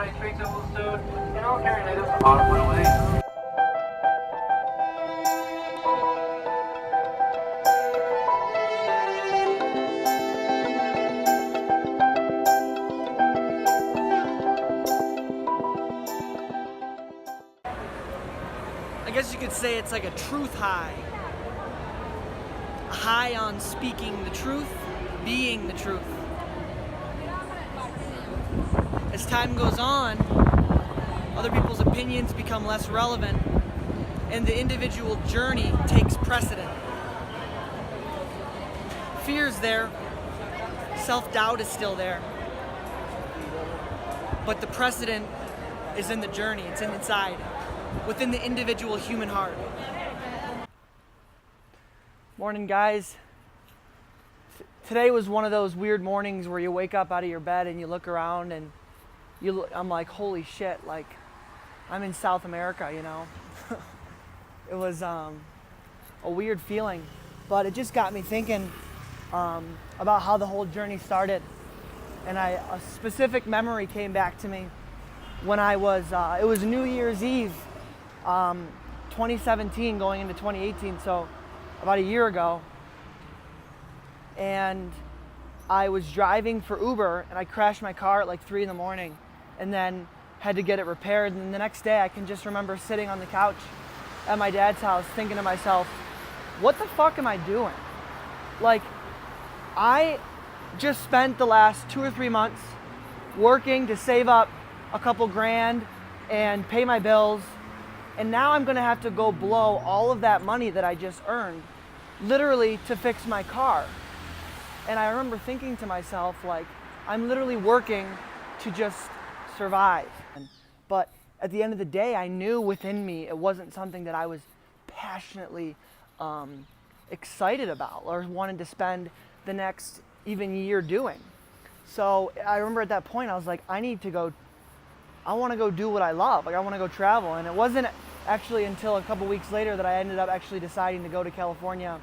my streets of Stood, and all carrying items are put away. I guess you could say it's like a truth high. A high on speaking the truth, being the truth. As time goes on, other people's opinions become less relevant, and the individual journey takes precedent. Fear is there, self-doubt is still there, but the precedent is in the journey, it's inside, within the individual human heart. Morning, guys. Today was one of those weird mornings where you wake up out of your bed and you look around and I'm like, holy shit, like I'm in South America, you know. It was a weird feeling, but it just got me thinking about how the whole journey started. And a specific memory came back to me when I was, it was New Year's Eve, 2017 going into 2018, so about a year ago. And I was driving for Uber and I crashed my car at like 3 in the morning and then had to get it repaired. And the next day I can just remember sitting on the couch at my dad's house thinking to myself, what the fuck am I doing? Like, I just spent the last 2 or 3 months working to save up a couple grand and pay my bills, and now I'm gonna have to go blow all of that money that I just earned literally to fix my car. And I remember thinking to myself, like, I'm literally working to just survive. But at the end of the day, I knew within me it wasn't something that I was passionately excited about or wanted to spend the next even year doing. So I remember at that point, I was like, I want to go do what I love. Like, I want to go travel. And it wasn't actually until a couple weeks later that I ended up actually deciding to go to California.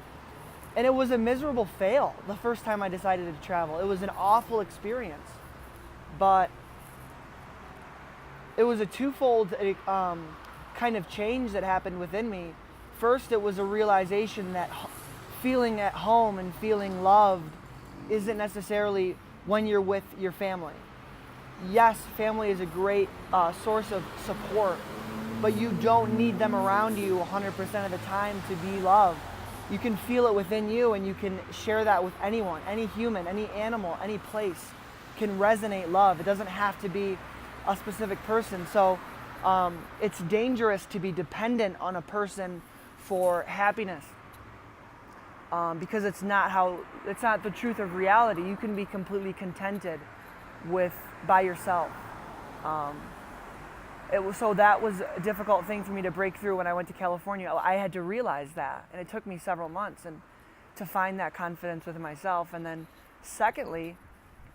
And it was a miserable fail the first time I decided to travel. It was an awful experience. But it was a twofold kind of change that happened within me. First, it was a realization that feeling at home and feeling loved isn't necessarily when you're with your family. Yes, family is a great source of support, but you don't need them around you 100% of the time to be loved. You can feel it within you, and you can share that with anyone, any human, any animal, any place can resonate love. It doesn't have to be a specific person. So it's dangerous to be dependent on a person for happiness because it's not the truth of reality. You can be completely contented by yourself. So that was a difficult thing for me to break through when I went to California. I had to realize that, and it took me several months and to find that confidence within myself. And then secondly,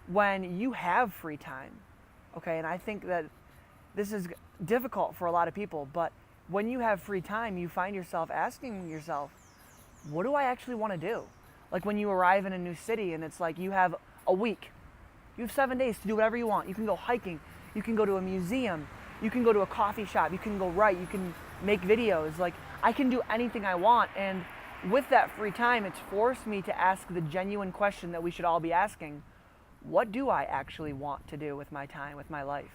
when you have free time, okay, and I think that this is difficult for a lot of people, but when you have free time, you find yourself asking yourself, what do I actually want to do? Like when you arrive in a new city and it's like you have a week, you have 7 days to do whatever you want. You can go hiking, you can go to a museum, you can go to a coffee shop, you can go write, you can make videos. Like, I can do anything I want. And with that free time, it's forced me to ask the genuine question that we should all be asking. What do I actually want to do with my time, with my life?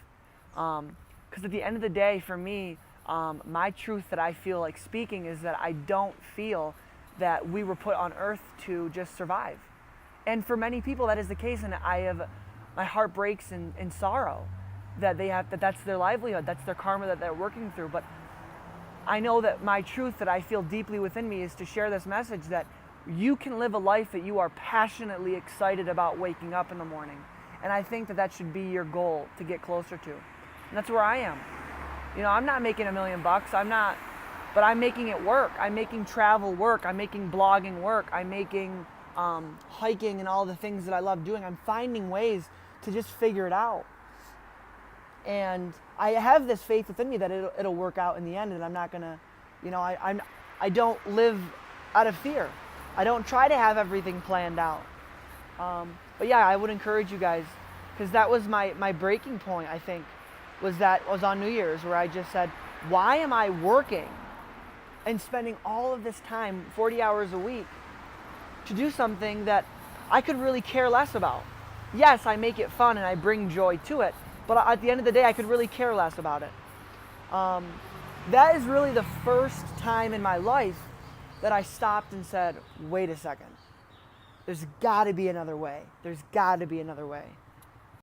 Because at the end of the day, for me, my truth that I feel like speaking is that I don't feel that we were put on earth to just survive. And for many people, that is the case. And my heart breaks in sorrow that that's their livelihood, that's their karma that they're working through. But I know that my truth that I feel deeply within me is to share this message that you can live a life that you are passionately excited about waking up in the morning. And I think that should be your goal to get closer to. And that's where I am. You know, I'm not making $1 million, but I'm making it work. I'm making travel work. I'm making blogging work. I'm making hiking and all the things that I love doing. I'm finding ways to just figure it out. And I have this faith within me that it'll work out in the end, and I'm not gonna, you know, I don't live out of fear. I don't try to have everything planned out. But yeah, I would encourage you guys, because that was my breaking point, I think, was on New Year's, where I just said, why am I working and spending all of this time, 40 hours a week, to do something that I could really care less about? Yes, I make it fun and I bring joy to it, but at the end of the day, I could really care less about it. That is really the first time in my life that I stopped and said, wait a second. There's got to be another way. There's got to be another way.